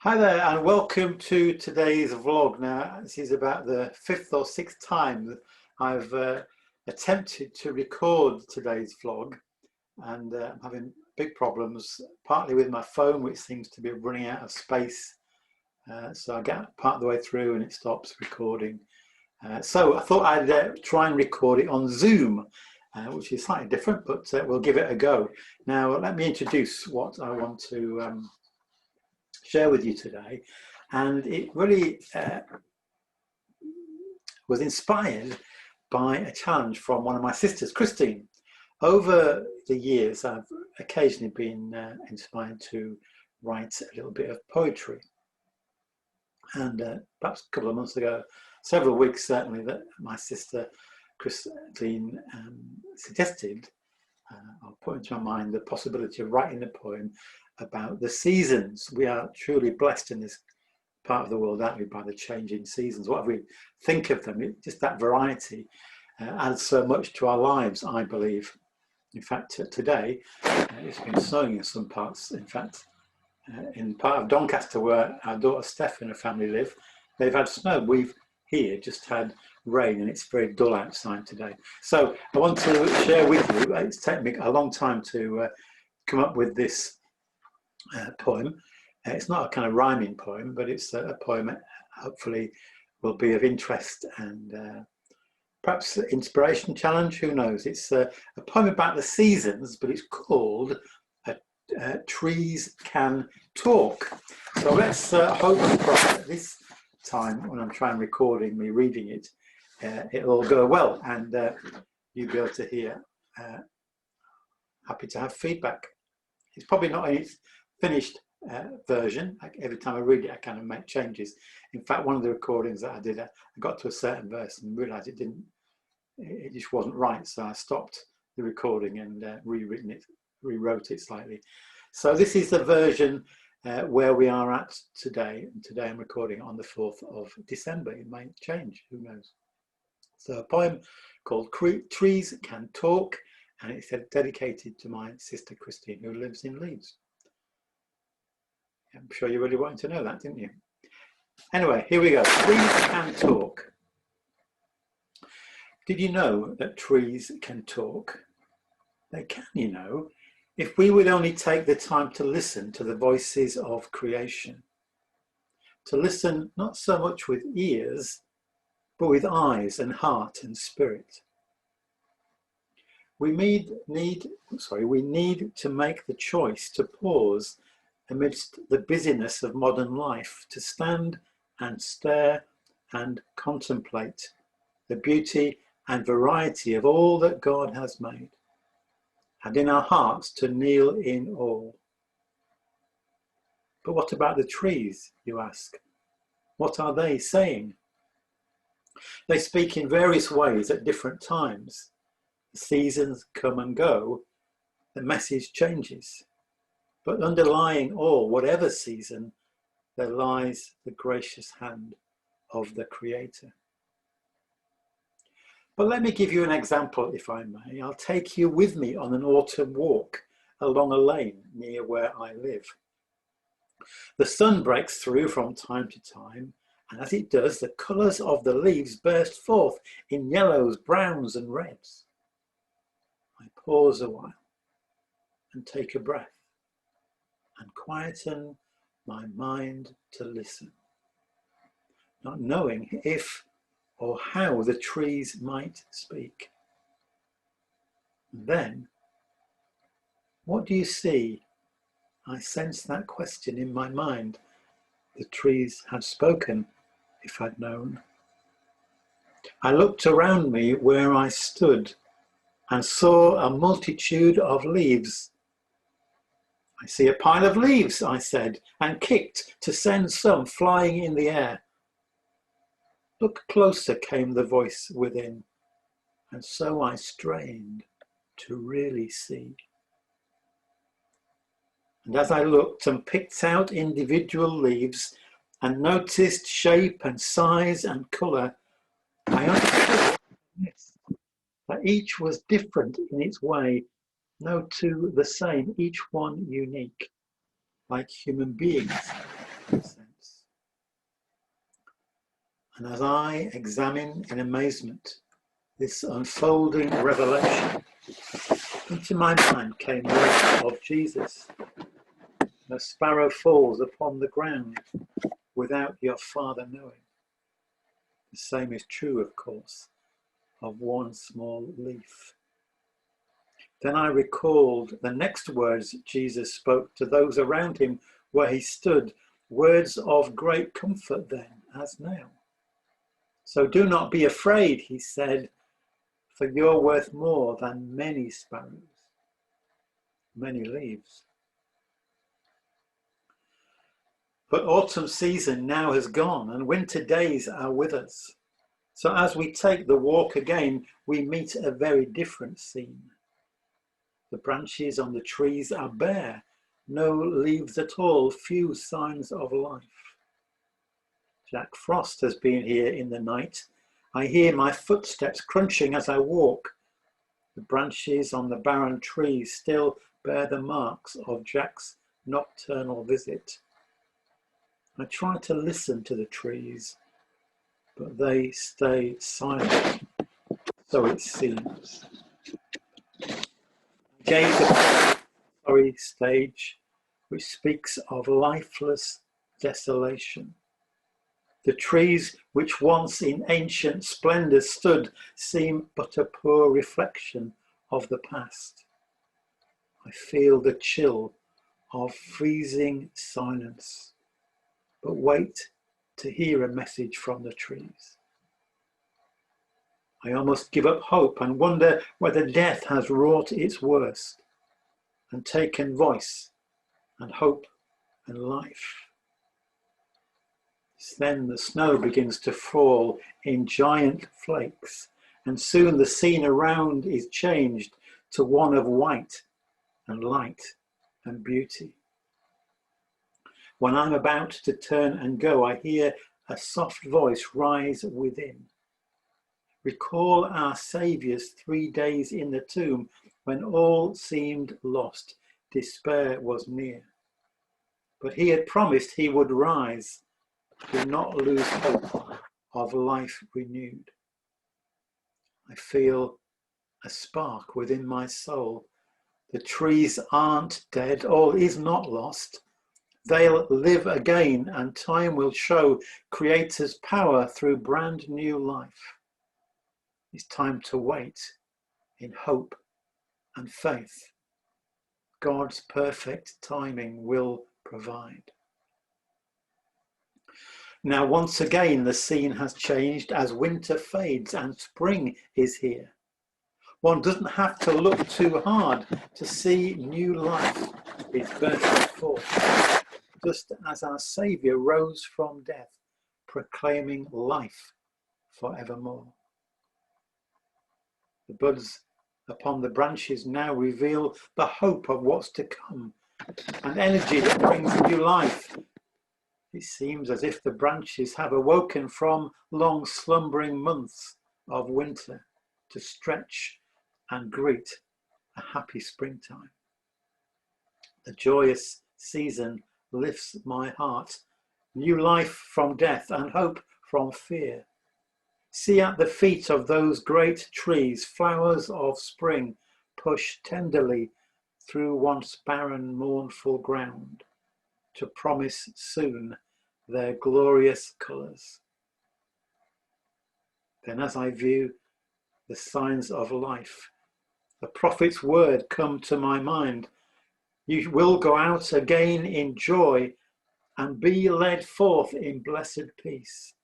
Hi there and welcome to today's vlog. Now this is about the fifth or sixth time that I've attempted to record today's vlog, and I'm having big problems, partly with my phone, which seems to be running out of space. So I get part of the way through and it stops recording. So I thought I'd try and record it on Zoom, which is slightly different, but we'll give it a go. Now let me introduce what I want to share with you today, and it really was inspired by a challenge from one of my sisters, Christine. Over the years I've occasionally been inspired to write a little bit of poetry, and perhaps a couple of months ago, several weeks certainly, that my sister Christine suggested or put into my mind the possibility of writing a poem about the seasons. We are truly blessed in this part of the world, aren't we, by the changing seasons. Whatever we think of them, just that variety adds so much to our lives, I believe. In fact, today it's been snowing in some parts. In fact, in part of Doncaster, where our daughter Steph and her family live, they've had snow. We've here just had rain, and it's very dull outside today. So I want to share with you, it's taken me a long time to come up with this poem. It's not a kind of rhyming poem, but it's a poem that hopefully will be of interest and perhaps inspiration, challenge, who knows. It's a poem about the seasons, but it's called Trees Can Talk. So let's hope that this time, when I'm trying recording me reading it, it'll go well, and you'll be able to hear. Happy to have feedback. It's probably not in its finished version. Every time I read it, I kind of make changes. In fact, one of the recordings that I did, I got to a certain verse and realised it just wasn't right. So I stopped the recording and rewrote it slightly. So this is the version where we are at today. And today I'm recording on the 4th of December. It might change, who knows. So a poem called Trees Can Talk, and it's dedicated to my sister Christine, who lives in Leeds. I'm sure you really wanted to know that, didn't you? Anyway, here we go. Trees can talk. Did you know that trees can talk? They can, you know, if we would only take the time to listen to the voices of creation. To listen not so much with ears, but with eyes and heart and spirit. We need to make the choice to pause amidst the busyness of modern life, to stand and stare and contemplate the beauty and variety of all that God has made, and in our hearts to kneel in awe. But what about the trees, you ask? What are they saying? They speak in various ways at different times. The seasons come and go, the message changes. But underlying all, whatever season, there lies the gracious hand of the Creator. But let me give you an example, if I may. I'll take you with me on an autumn walk along a lane near where I live. The sun breaks through from time to time, and as it does, the colours of the leaves burst forth in yellows, browns and reds. I pause a while and take a breath and quieten my mind to listen, not knowing if or how the trees might speak. And then, what do you see? I sense that question in my mind. The trees had spoken, if I'd known. I looked around me where I stood and saw a multitude of leaves. I see a pile of leaves, I said, and kicked to send some flying in the air. Look closer, came the voice within, and so I strained to really see. And as I looked and picked out individual leaves and noticed shape and size and colour, I understood that each was different in its way, no two the same, each one unique, like human beings sense. And as I examine in amazement this unfolding revelation, into my mind came words of Jesus. A sparrow falls upon the ground without your Father knowing. The same is true, of course, of one small leaf. Then I recalled the next words Jesus spoke to those around him where he stood, words of great comfort then as now. So do not be afraid, he said, for you're worth more than many sparrows, many leaves. But autumn season now has gone and winter days are with us. So as we take the walk again, we meet a very different scene. The branches on the trees are bare, no leaves at all, few signs of life. Jack Frost has been here in the night. I hear my footsteps crunching as I walk. The branches on the barren trees still bear the marks of Jack's nocturnal visit. I try to listen to the trees, but they stay silent, so it seems. I gaze upon the sorry stage, which speaks of lifeless desolation. The trees which once in ancient splendour stood seem but a poor reflection of the past. I feel the chill of freezing silence, but wait to hear a message from the trees. I almost give up hope and wonder whether death has wrought its worst and taken voice and hope and life. Then the snow begins to fall in giant flakes, and soon the scene around is changed to one of white and light and beauty. When I'm about to turn and go, I hear a soft voice rise within. Recall our Saviour's 3 days in the tomb when all seemed lost, despair was near. But he had promised he would rise. Do not lose hope of life renewed. I feel a spark within my soul. The trees aren't dead, all is not lost. They'll live again, and time will show Creator's power through brand new life. It's time to wait in hope and faith. God's perfect timing will provide. Now, once again, the scene has changed as winter fades and spring is here. One doesn't have to look too hard to see new life is bursting forth, just as our Saviour rose from death, proclaiming life forevermore. The buds upon the branches now reveal the hope of what's to come, and energy that brings new life. It seems as if the branches have awoken from long slumbering months of winter to stretch and greet a happy springtime. The joyous season lifts my heart, new life from death and hope from fear. See at the feet of those great trees, flowers of spring push tenderly through once barren, mournful ground, to promise soon their glorious colours. Then as I view the signs of life, the prophet's word come to my mind. You will go out again in joy and be led forth in blessed peace.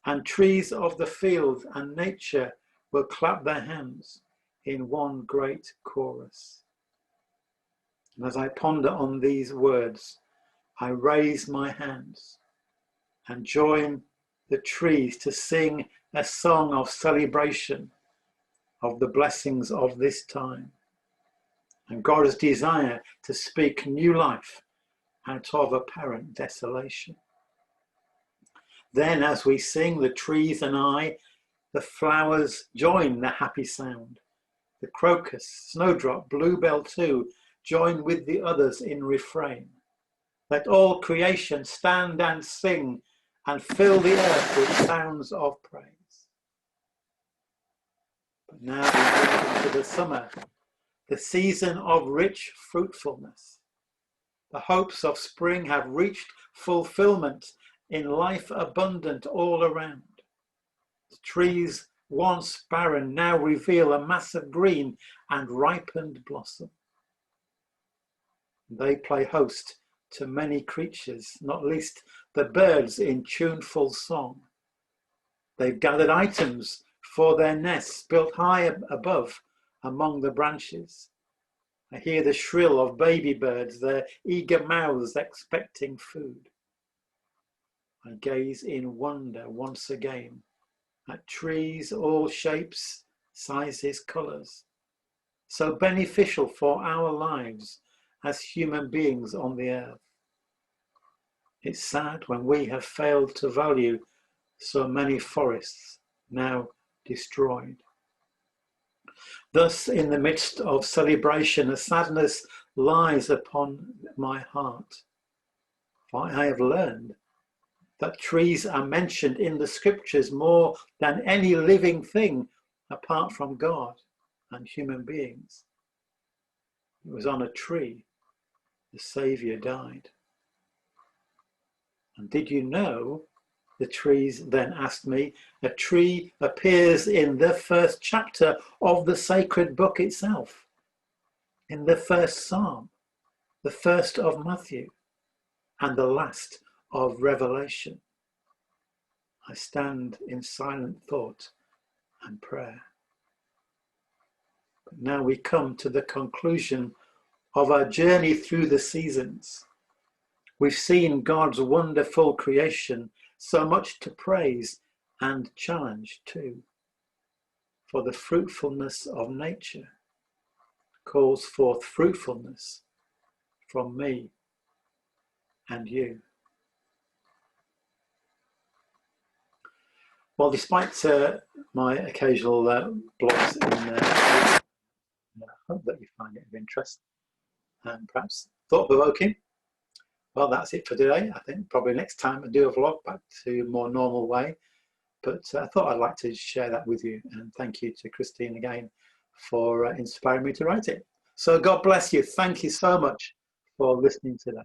And trees of the field and nature will clap their hands in one great chorus. And as I ponder on these words, I raise my hands and join the trees to sing a song of celebration of the blessings of this time and God's desire to speak new life out of apparent desolation. Then as we sing, the trees and I, the flowers join the happy sound. The crocus, snowdrop, bluebell too, join with the others in refrain. Let all creation stand and sing and fill the earth with sounds of praise. But now we move into the summer, the season of rich fruitfulness. The hopes of spring have reached fulfillment in life abundant all around. The trees once barren now reveal a mass of green and ripened blossom. They play host to many creatures, not least the birds in tuneful song. They've gathered items for their nests built high above among the branches. I hear the shrill of baby birds, their eager mouths expecting food. I gaze in wonder once again at trees, all shapes, sizes, colours, so beneficial for our lives as human beings on the earth. It's sad when we have failed to value so many forests now destroyed. Thus, in the midst of celebration, a sadness lies upon my heart. For I have learned that trees are mentioned in the scriptures more than any living thing apart from God and human beings. It was on a tree the Saviour died. And did you know, the trees then asked me, a tree appears in the first chapter of the sacred book itself, in the first Psalm, the first of Matthew, and the last of Revelation. I stand in silent thought and prayer. But now we come to the conclusion of our journey through the seasons. We've seen God's wonderful creation, so much to praise and challenge too. For the fruitfulness of nature calls forth fruitfulness from me and you. Well, despite my occasional blogs I hope that you find it of interest and perhaps thought-provoking. Well, that's it for today. I think probably next time I do a vlog back to a more normal way. But I thought I'd like to share that with you. And thank you to Christine again for inspiring me to write it. So God bless you. Thank you so much for listening today.